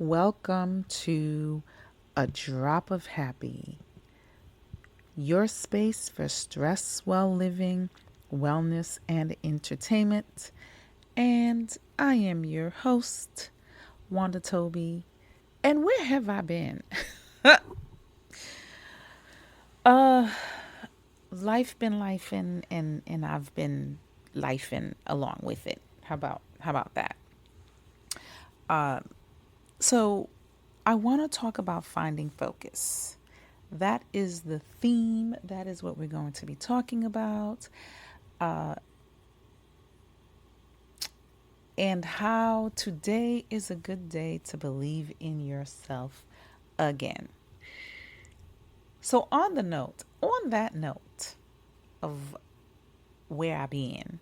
Welcome to A Drop of Happy, your space for stress well living, wellness, and entertainment. And I am your host, Wanda Toby. And where have I been? uh, life been lifing, and I've been lifing along with it. How about that? So, I want to talk about finding focus. That is the theme. That is what we're going to be talking about. Uh, and how today is a good day to believe in yourself again. So, on that note of where I been,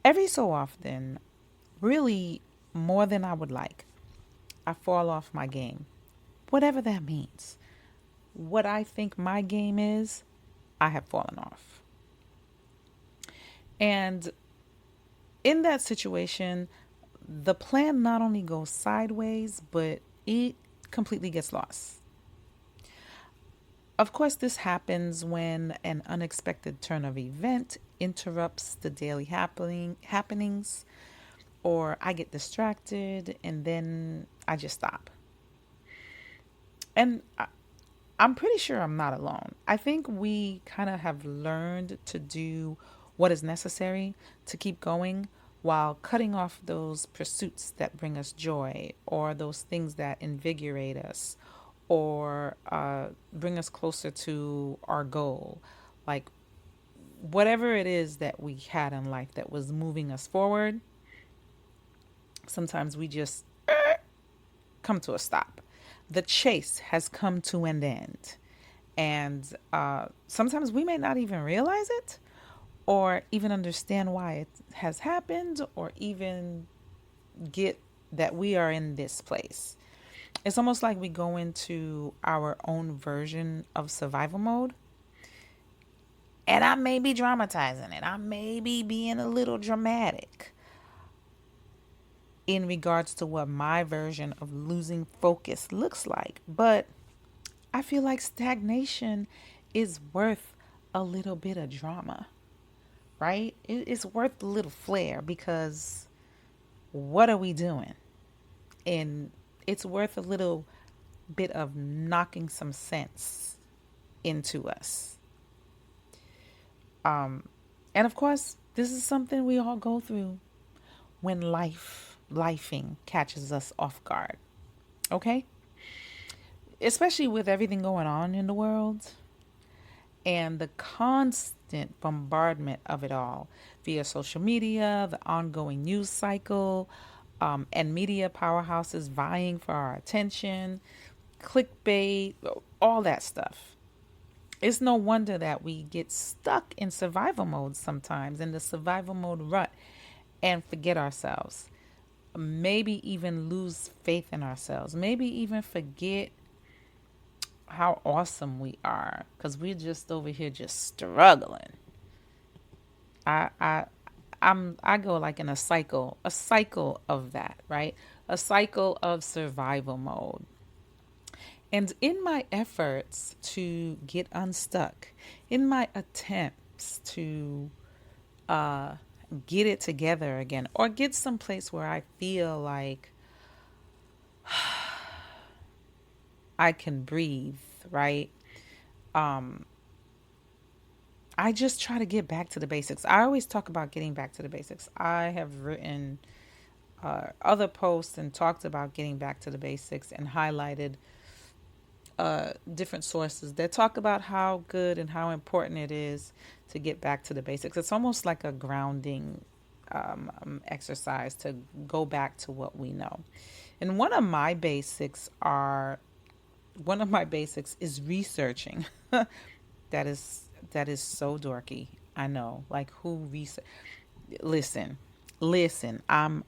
every so often, really more than I would like, I fall off my game, whatever that means. What I think my game is, I have fallen off. And in that situation, the plan not only goes sideways, but it completely gets lost. Of course, this happens when an unexpected turn of event interrupts the daily happenings, or I get distracted and then I just stop. And I'm pretty sure I'm not alone. I think we kind of have learned to do what is necessary to keep going while cutting off those pursuits that bring us joy or those things that invigorate us or bring us closer to our goal. Like whatever it is that we had in life that was moving us forward, sometimes we just come to a stop. The chase has come to an end. And sometimes we may not even realize it or even understand why it has happened or even get that we are in this place. It's almost like we go into our own version of survival mode. And I may be dramatizing it. I may be being a little dramatic in regards to what my version of losing focus looks like. But I feel like stagnation is worth a little bit of drama, right? It's worth a little flair because what are we doing? And it's worth a little bit of knocking some sense into us. And of course, this is something we all go through when lifing catches us off guard. Okay? Especially with everything going on in the world and the constant bombardment of it all via social media, the ongoing news cycle, and media powerhouses vying for our attention, clickbait, all that stuff. It's no wonder that we get stuck in survival mode sometimes, in the survival mode rut, and forget ourselves. Maybe even lose faith in ourselves. Maybe even forget how awesome we are because we're just over here just struggling. I I I go like in a cycle of that, right? A cycle of survival mode. And in my efforts to get unstuck, in my attempts to uh, get it together again, or get someplace where I feel like I can breathe, right? Um, I just try to get back to the basics. I always talk about getting back to the basics. I have written other posts and talked about getting back to the basics and highlighted different sources that talk about how good and how important it is to get back to the basics. It's almost like a grounding exercise to go back to what we know. And one of my basics is researching. That is so dorky. I know. Like who research? Listen, listen. I'm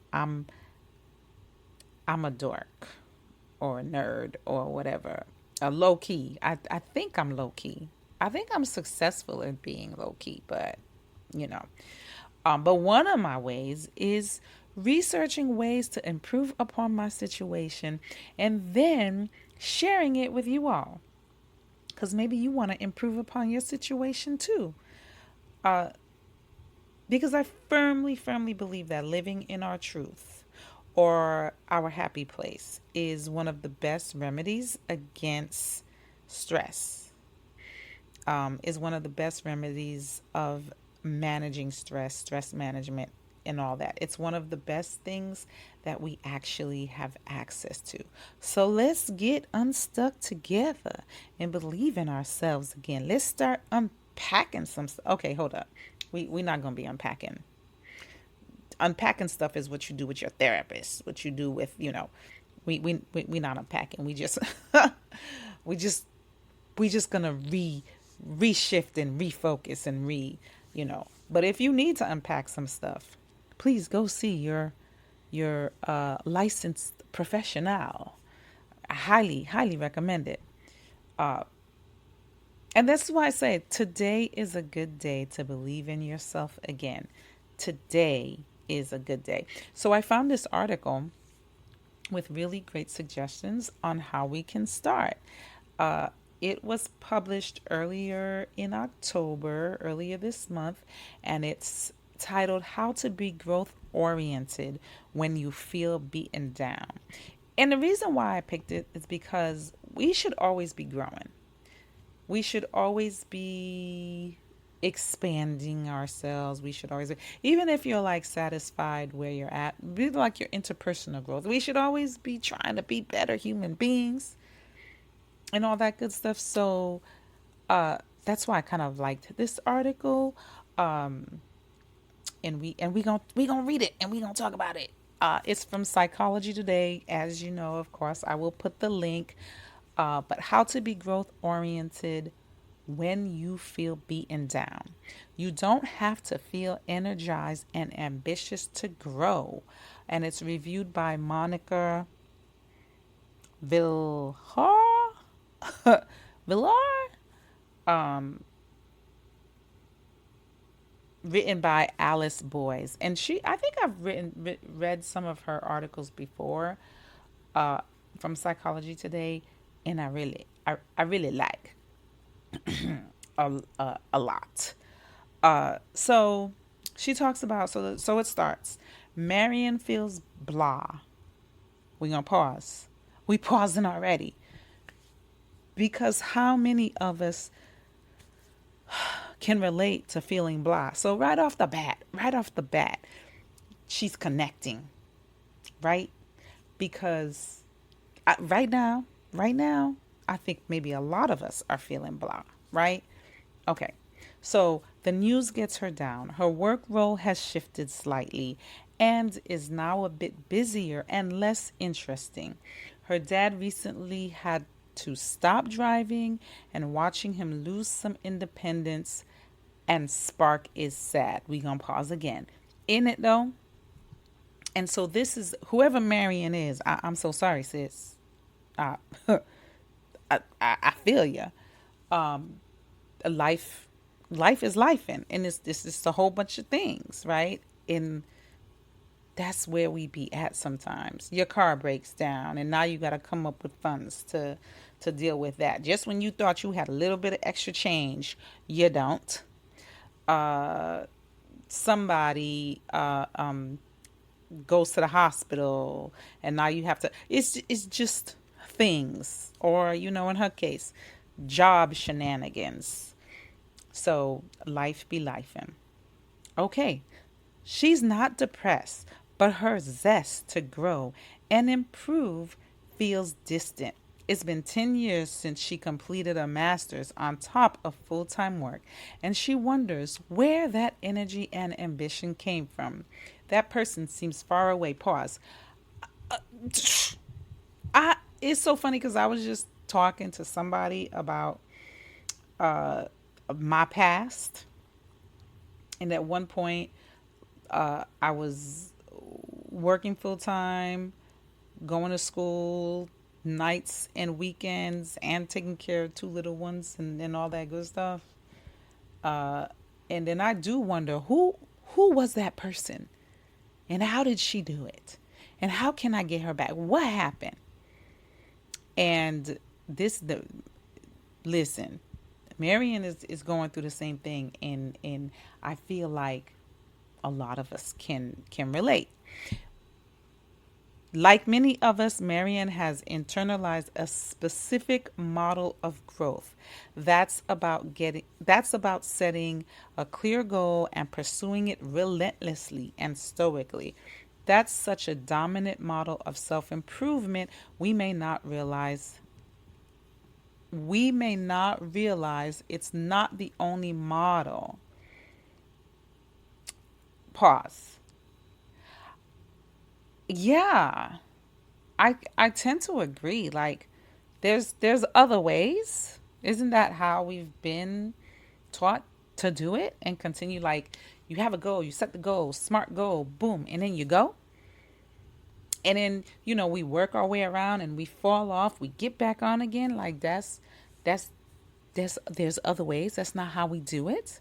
a dork or a nerd or whatever. A low key. I think I'm low key. I think I'm successful at being low key, but you know. But one of my ways is researching ways to improve upon my situation, and then sharing it with you all. Because maybe you want to improve upon your situation too. Uh, because I firmly, firmly believe that living in our truth or our happy place is one of the best remedies against stress, is one of the best remedies of managing stress, stress management, and all that. It's one of the best things that we actually have access to. So let's get unstuck together and believe in ourselves again. Let's start unpacking some stuff. Okay, hold up. We're not going to be unpacking. Unpacking stuff is what you do with your therapist, what you do with, we not unpacking. We just, we just we just gonna reshift and refocus and but if you need to unpack some stuff, please go see your licensed professional. I highly recommend it. And that's why I say today is a good day to believe in yourself again. Today is a good day. So I found this article with really great suggestions on how we can start. Uh, it was published earlier in October, earlier this month, and it's titled How to Be Growth Oriented When You Feel Beaten Down. And the reason why I picked it is because we should always be growing. We should always be expanding ourselves. We should always, even if you're like satisfied where you're at, be like your interpersonal growth. We should always be trying to be better human beings and all that good stuff. So that's why I kind of liked this article. And we gonna read it and we gonna talk about it. It's from Psychology Today, as you know. Of course, I will put the link. But how to be growth oriented when you feel beaten down. You don't have to feel energized and ambitious to grow. And it's reviewed by Monica Villar. Villar? Written by Alice Boys. And I think I've read some of her articles before uh, from Psychology Today. And I really like a lot. So she talks about, so it starts. Marion feels blah. We're gonna pause. We pausing already because how many of us can relate to feeling blah? So right off the bat, she's connecting, right? Because right now, I think maybe a lot of us are feeling blah, right? Okay. So the news gets her down. Her work role has shifted slightly and is now a bit busier and less interesting. Her dad recently had to stop driving, and watching him lose some independence and spark is sad. We gonna pause again. In it though. And so this is whoever Marion is. I'm so sorry, sis. Uh, I feel you. Life is life, and this is a whole bunch of things, right? And that's where we be at sometimes. Your car breaks down, and now you got to come up with funds to deal with that. Just when you thought you had a little bit of extra change, you don't. Somebody goes to the hospital, and now you have to. It's just things, or in her case, job shenanigans. So life be lifing. Okay, she's not depressed, but her zest to grow and improve feels distant. It's been 10 years since she completed a master's on top of full time work, and she wonders where that energy and ambition came from. That person seems far away. Pause. It's so funny because I was just talking to somebody about my past, and at one point I was working full time, going to school nights and weekends, and taking care of two little ones and all that good stuff. And then I do wonder who was that person. And how did she do it? And how can I get her back? What happened? And this the listen, Marion is going through the same thing, and I feel like a lot of us can relate. Like many of us, Marian has internalized a specific model of growth. That's about setting a clear goal and pursuing it relentlessly and stoically. That's such a dominant model of self-improvement, we may not realize it's not the only model. Pause. Yeah. I tend to agree. Like there's other ways. Isn't that how we've been taught to do it and continue? Like you have a goal, you set the goal, smart goal, boom, and then you go. And then, we work our way around and we fall off, we get back on again. Like that's there's other ways. That's not how we do it.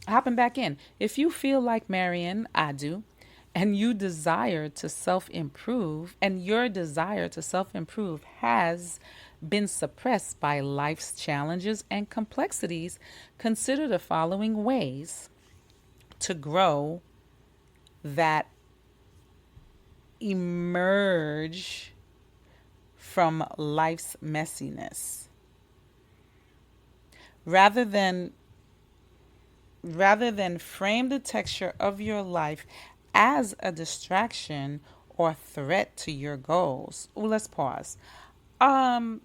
Hopping back in. If you feel like Marion, I do, and you desire to self improve, and your desire to self improve has been suppressed by life's challenges and complexities, consider the following ways to grow that emerge from life's messiness. Rather than rather than frame the texture of your life as a distraction or threat to your goals. Ooh, let's pause. Um,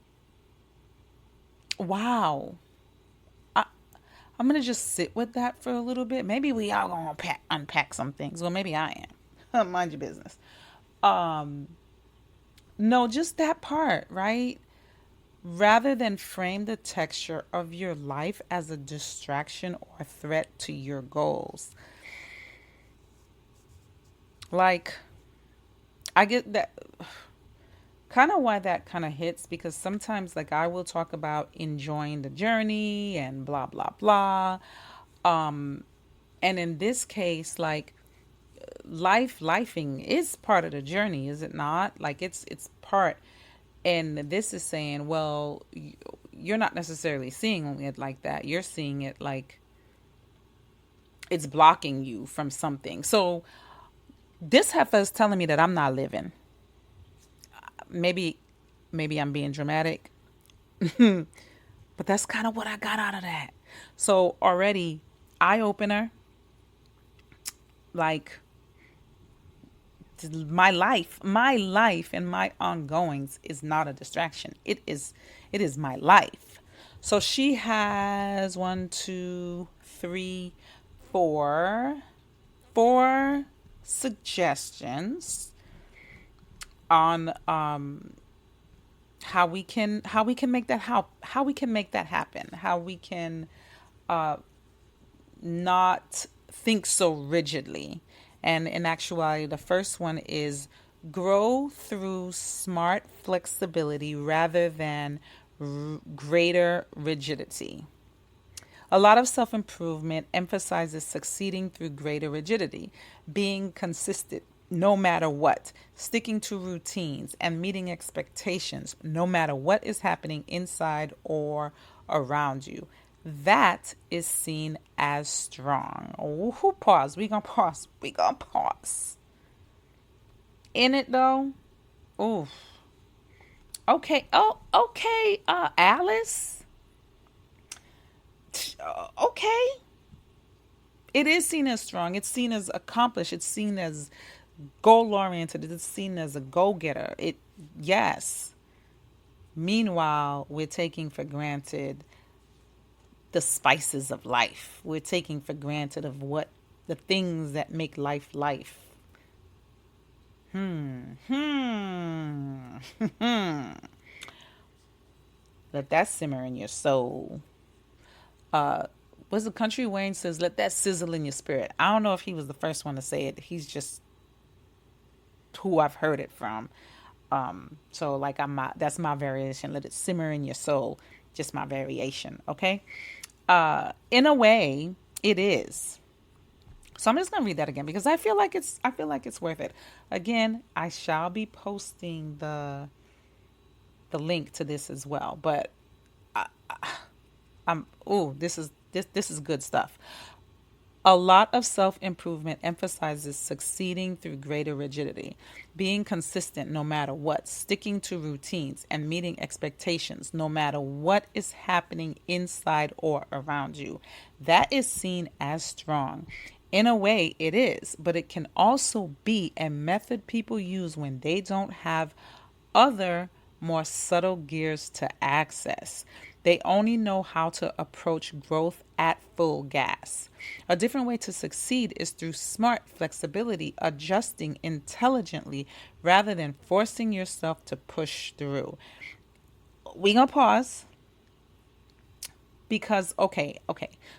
wow. I, I'm gonna just sit with that for a little bit. Maybe we all gonna unpack some things. Well, maybe I am. Mind your business. Um, no, just that part, right? Rather than frame the texture of your life as a distraction or threat to your goals. Like, I get that kind of why that kind of hits, because sometimes, like, I will talk about enjoying the journey and blah, blah, blah. Um, and in this case, like, lifing is part of the journey, is it not? Like, it's part. And this is saying, well, you're not necessarily seeing it like that. You're seeing it like it's blocking you from something. So this heifer is telling me that I'm not living. Maybe, maybe I'm being dramatic, but that's kind of what I got out of that. So already, eye opener. Like my life and my ongoings is not a distraction. It is my life. So she has one, two, three, four suggestions on how we can make that how we can make that happen, how we can not think so rigidly. And in actuality, the first one is grow through smart flexibility rather than greater rigidity. A lot of self improvement emphasizes succeeding through greater rigidity, being consistent no matter what, sticking to routines, and meeting expectations no matter what is happening inside or around you. That is seen as strong. Oh, who pause? We gonna pause. We gonna pause. In it though, ooh. Okay. Oh, okay. Alice. Okay. It is seen as strong. It's seen as accomplished. It's seen as goal oriented. It's seen as a go getter. Yes. Meanwhile, we're taking for granted the spices of life. We're taking for granted of what the things that make life life. Hmm. Let that simmer in your soul. What's the country Wayne says? Let that sizzle in your spirit. I don't know if he was the first one to say it. He's just who I've heard it from. So like that's my variation. Let it simmer in your soul. Just my variation. Okay. In a way, it is. So I'm just gonna read that again because I feel like it's worth it. Again, I shall be posting the link to this as well. But this is good stuff. A lot of self improvement emphasizes succeeding through greater rigidity, being consistent no matter what, sticking to routines, and meeting expectations no matter what is happening inside or around you. That is seen as strong. In a way, it is, but it can also be a method people use when they don't have other more subtle gears to access. They only know how to approach growth at full gas. A different way to succeed is through smart flexibility, adjusting intelligently rather than forcing yourself to push through. We gonna pause because okay.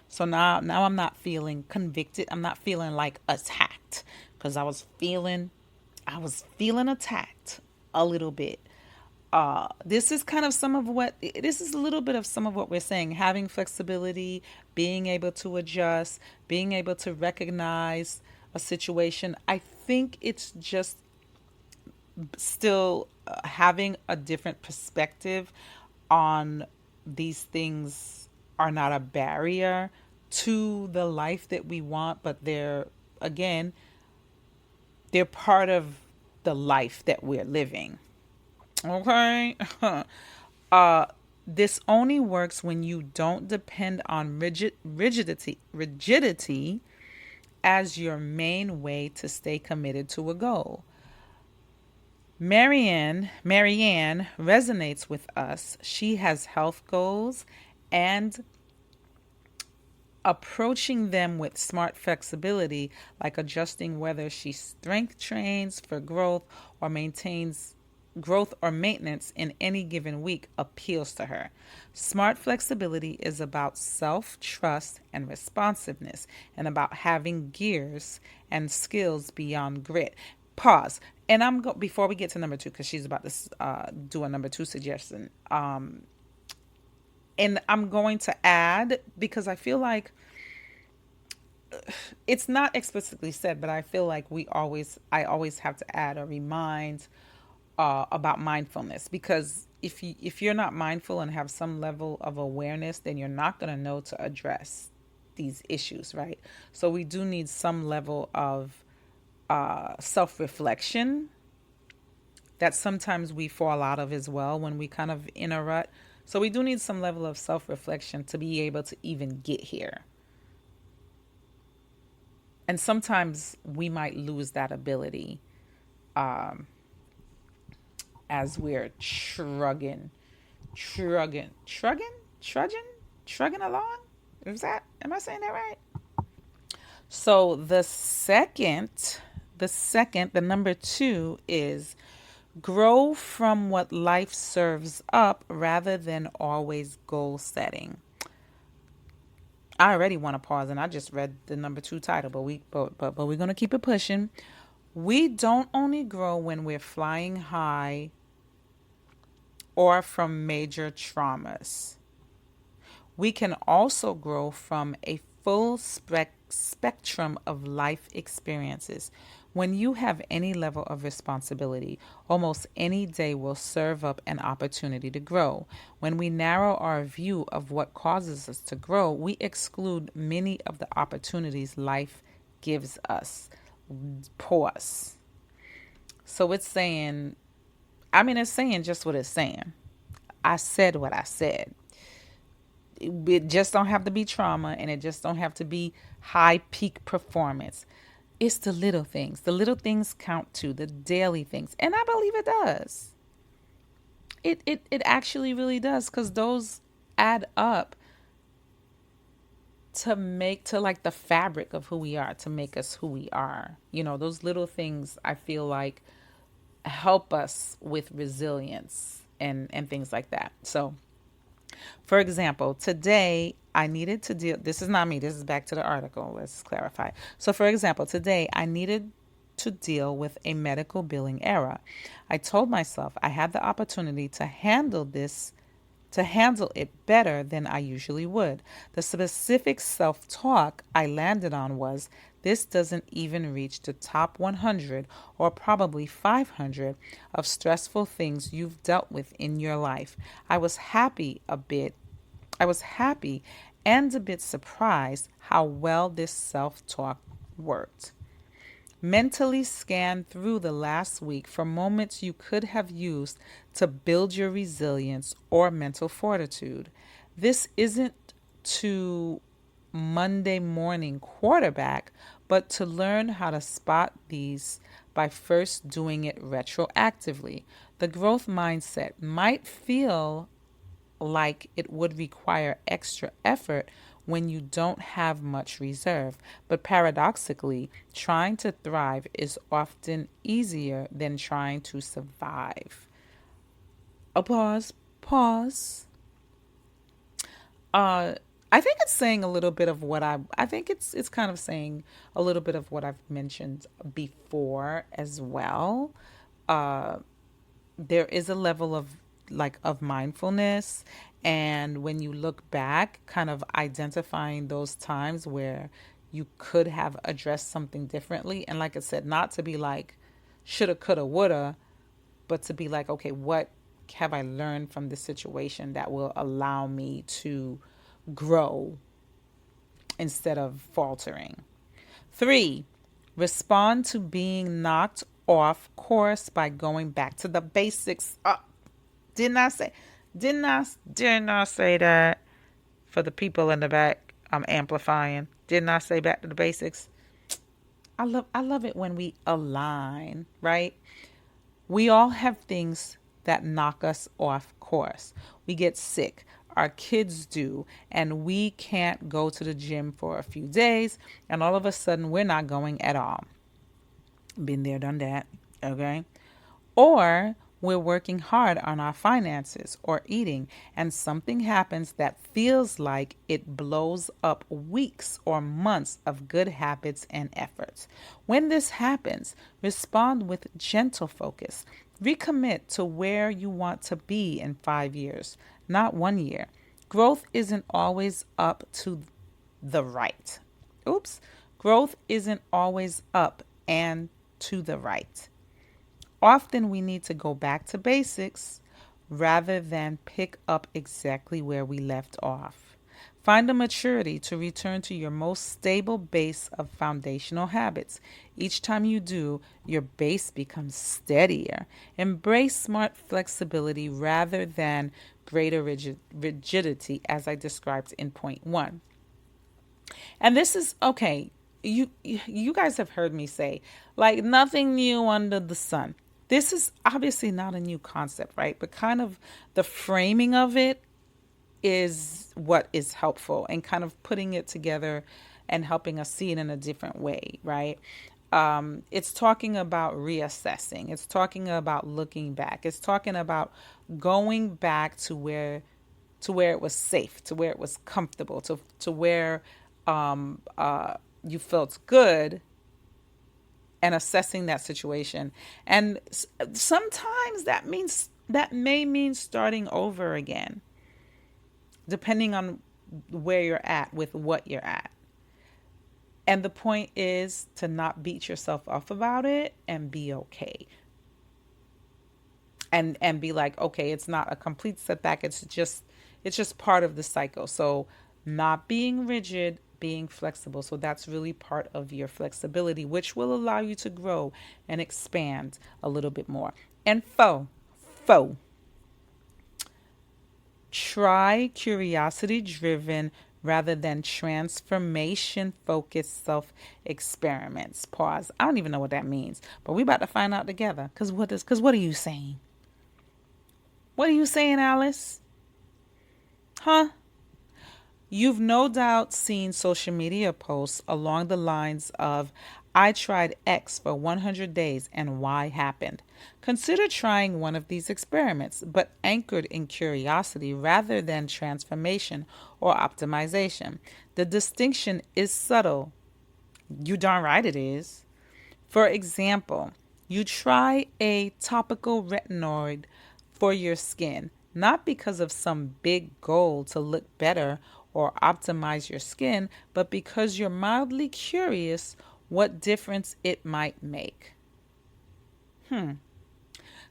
So now I'm not feeling convicted. I'm not feeling like attacked because I was feeling attacked a little bit. This is kind of some of what this is a little bit of some of what we're saying, having flexibility, being able to adjust, being able to recognize a situation. I think it's just still having a different perspective on these things are not a barrier to the life that we want, but again, they're part of the life that we're living. Okay. uh this only works when you don't depend on rigidity as your main way to stay committed to a goal. Marianne resonates with us. She has health goals and approaching them with smart flexibility, like adjusting whether she strength trains for growth or maintenance in any given week, appeals to her. Smart flexibility is about self trust and responsiveness, and about having gears and skills beyond grit. Pause. And before we get to number two, because she's about to do a number two suggestion. And I'm going to add, because I feel like it's not explicitly said, but I feel like I always have to add or remind about mindfulness, because if you're not mindful and have some level of awareness, then you're not going to know to address these issues, right? So we do need some level of self-reflection that sometimes we fall out of as well when we kind of in a rut. So we do need some level of self-reflection to be able to even get here. And sometimes we might lose that ability as we're trudging along. Am I saying that right? So the number two is grow from what life serves up rather than always goal setting. I already want to pause, and I just read the number two title, but we're gonna keep it pushing. We don't only grow when we're flying high or from major traumas. We can also grow from a full spectrum of life experiences. When you have any level of responsibility, almost any day will serve up an opportunity to grow. When we narrow our view of what causes us to grow, we exclude many of the opportunities life gives us. Pause. So it's saying just what it's saying. I said what I said. It just don't have to be trauma, and it just don't have to be high peak performance. It's the little things. The little things count too, the daily things. And I believe it does. It actually really does, because those add up to like the fabric of who we are, to make us who we are. Those little things I feel like help us with resilience and things like that. So for example, today I needed to deal, this is not me, this is back to the article. Let's clarify. So, for example, today I needed to deal with a medical billing error. I told myself I had the opportunity to handle it better than I usually would. The specific self talk I landed on was, This doesn't even reach the top 100 or probably 500 of stressful things you've dealt with in your life. I was happy a bit. I was happy and a bit surprised how well this self talk worked. Mentally scan through the last week for moments you could have used to build your resilience or mental fortitude. This isn't to Monday morning quarterback, but to learn how to spot these by first doing it retroactively. The growth mindset might feel like it would require extra effort when you don't have much reserve. But paradoxically, trying to thrive is often easier than trying to survive. A pause, pause. Uh, I think it's saying a little bit of what I think it's kind of saying a little bit of what I've mentioned before as well. Uh, there is a level of mindfulness, and when you look back, kind of identifying those times where you could have addressed something differently, and like I said, not to be like shoulda coulda woulda, but to be like, okay, what have I learned from this situation that will allow me to grow instead of faltering. 3, respond to being knocked off course by going back to the basics. Didn't I say? Didn't I say that? For the people in the back, I'm amplifying. Didn't I say back to the basics? I love it when we align, right? We all have things that knock us off course. We get sick. Our kids do. And we can't go to the gym for a few days. And all of a sudden, we're not going at all. Been there, done that. Okay. Or we're working hard on our finances or eating, and something happens that feels like it blows up weeks or months of good habits and efforts. When this happens, respond with gentle focus. Recommit to where you want to be in 5 years, not 1 year. Growth isn't always up to the right. Oops. Growth isn't always up and to the right. Often we need to go back to basics rather than pick up exactly where we left off. Find a maturity to return to your most stable base of foundational habits. Each time you do, your base becomes steadier. Embrace smart flexibility rather than greater rigidity, as I described in point 1. And this is okay. You guys have heard me say, like, nothing new under the sun. This is obviously not a new concept, right? But kind of the framing of it is what is helpful, and kind of putting it together and helping us see it in a different way, right? It's talking about reassessing. It's talking about looking back. It's talking about going back to where it was safe, to where it was comfortable, to where you felt good, and assessing that situation. And sometimes that may mean starting over again, depending on where you're at with what you're at. And the point is to not beat yourself up about it and be okay. And be like, okay, it's not a complete setback. It's just part of the cycle. So not being rigid, being flexible. So that's really part of your flexibility, which will allow you to grow and expand a little bit more. And foe. Try curiosity driven rather than transformation focused self experiments. Pause. I don't even know what that means, but we about to find out together. Cause what are you saying? What are you saying, Alice? Huh? You've no doubt seen social media posts along the lines of, I tried X for 100 days and Y happened. Consider trying one of these experiments, but anchored in curiosity rather than transformation or optimization. The distinction is subtle. You darn right it is. For example, you try a topical retinoid for your skin, not because of some big goal to look better or optimize your skin, but because you're mildly curious what difference it might make.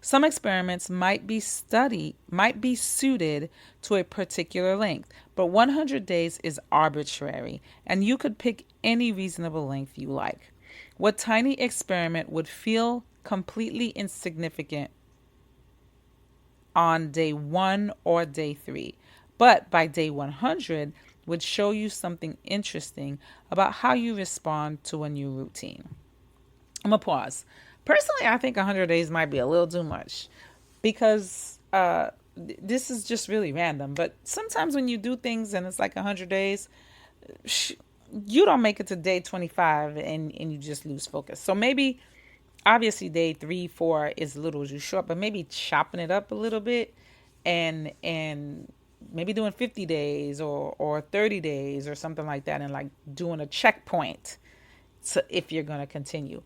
Some experiments might be suited to a particular length, but 100 days is arbitrary, and you could pick any reasonable length you like. What tiny experiment would feel completely insignificant on day 1 or day 3, but by day 100 would show you something interesting about how you respond to a new routine. I'm gonna pause. Personally, I think 100 days might be a little too much because this is just really random. But sometimes when you do things and it's like 100 days, you don't make it to day 25 and you just lose focus. So maybe, obviously, day 3, 4 is a little too short, but maybe chopping it up a little bit and maybe doing 50 days or 30 days or something like that, and like doing a checkpoint. So if you're going to continue,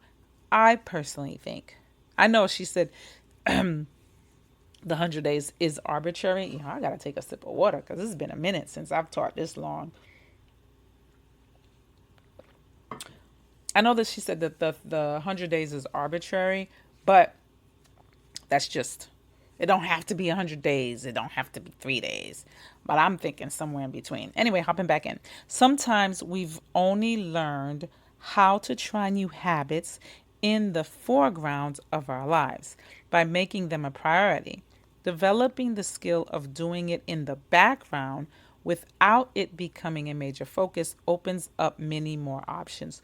I personally think, I know she said the 100 days is arbitrary. I got to take a sip of water because it's been a minute since I've taught this long. I know that she said that the 100 days is arbitrary, but that's just, it don't have to be 100 days. It don't have to be 3 days. But I'm thinking somewhere in between. Anyway, hopping back in. Sometimes we've only learned how to try new habits in the foreground of our lives by making them a priority. Developing the skill of doing it in the background without it becoming a major focus opens up many more options.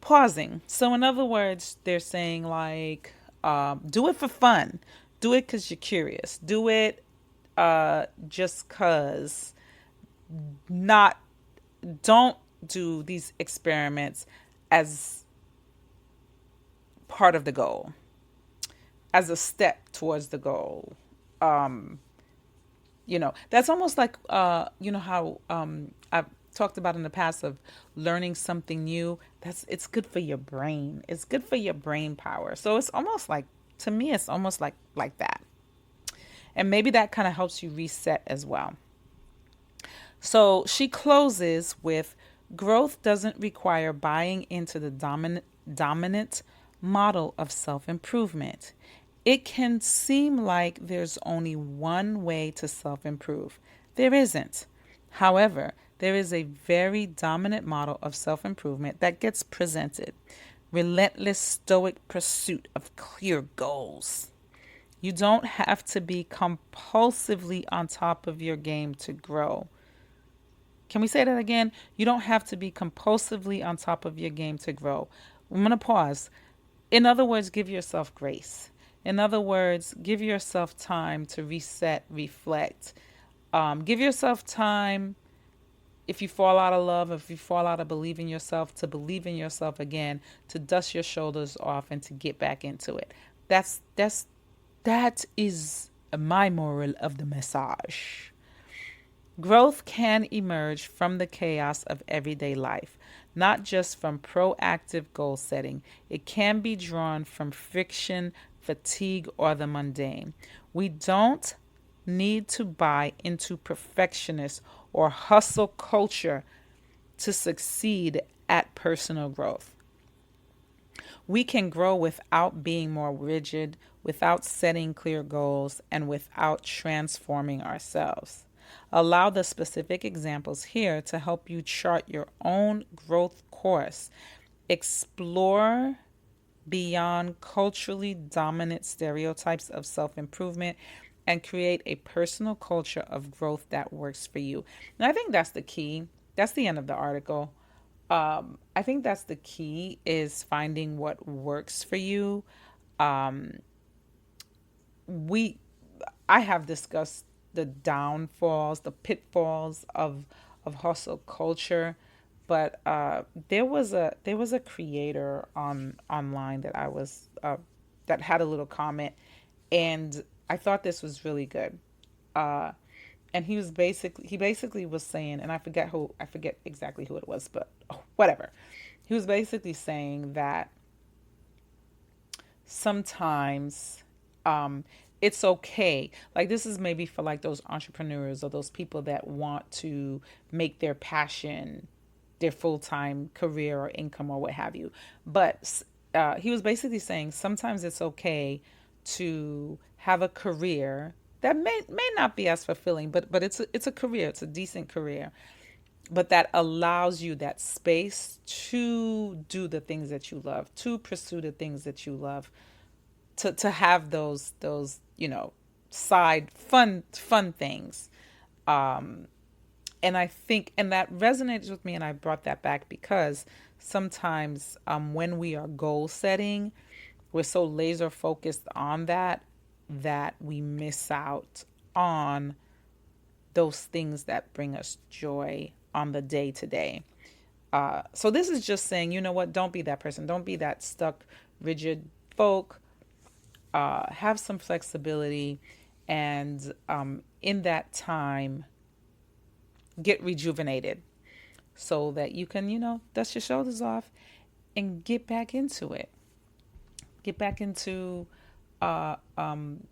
Pausing. So, in other words, they're saying like, do it for fun. Do it because you're curious. Do it just because. Not. Don't do these experiments as part of the goal, as a step towards the goal. That's almost like, how I've talked about in the past of learning something new. It's good for your brain. It's good for your brain power. So it's almost like, to me, it's almost like that. And maybe that kind of helps you reset as well. So she closes with, growth doesn't require buying into the dominant model of self-improvement. It can seem like there's only one way to self-improve. There isn't. However, there is a very dominant model of self-improvement that gets presented. Relentless stoic pursuit of clear goals. You don't have to be compulsively on top of your game to grow. Can we say that again? You don't have to be compulsively on top of your game to grow. I'm going to pause. In other words, give yourself grace. In other words, give yourself time to reset, reflect. Give yourself time, if you fall out of love, if you fall out of believing yourself, to believe in yourself again, to dust your shoulders off and to get back into it. That is my moral of the message. Growth can emerge from the chaos of everyday life, not just from proactive goal setting. It can be drawn from friction, fatigue, or the mundane. We don't need to buy into perfectionist or hustle culture to succeed at personal growth. We can grow without being more rigid, without setting clear goals, and without transforming ourselves. Allow the specific examples here to help you chart your own growth course. Explore beyond culturally dominant stereotypes of self-improvement and create a personal culture of growth that works for you. And I think that's the key. That's the end of the article. I think that's the key, is finding what works for you. I have discussed the downfalls, the pitfalls of hustle culture, but there was a creator online that I was that had a little comment, and I thought this was really good. And he basically was saying, and I forget exactly who it was, but whatever. He was basically saying that sometimes it's okay. Like, this is maybe for like those entrepreneurs or those people that want to make their passion their full-time career or income or what have you. But he was basically saying sometimes it's okay to have a career that may not be as fulfilling, but it's a career, it's a decent career, but that allows you that space to do the things that you love, to pursue the things that you love, to have those side fun things. And I think, and that resonates with me, and I brought that back because sometimes when we are goal setting, we're so laser focused on that we miss out on those things that bring us joy on the day to day. So this is just saying, you know what? Don't be that person. Don't be that stuck, rigid folk. Have some flexibility, and in that time, get rejuvenated so that you can, dust your shoulders off and get back into it. Get back into uh, um,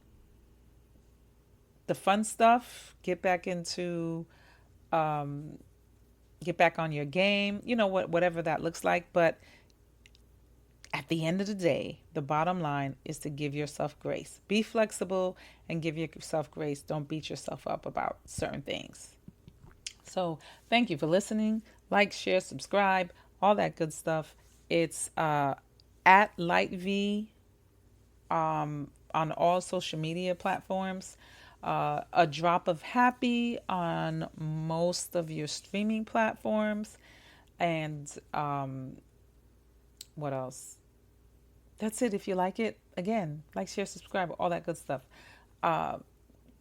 the fun stuff. Get back into get back on your game. Whatever that looks like. But at the end of the day, the bottom line is to give yourself grace. Be flexible and give yourself grace. Don't beat yourself up about certain things. So thank you for listening. Like, share, subscribe, all that good stuff. It's at Light V on all social media platforms. A Drop of Happy on most of your streaming platforms. And what else? That's it. If you like it, again, like, share, subscribe, all that good stuff.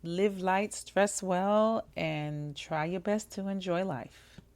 Live light, stress well, and try your best to enjoy life.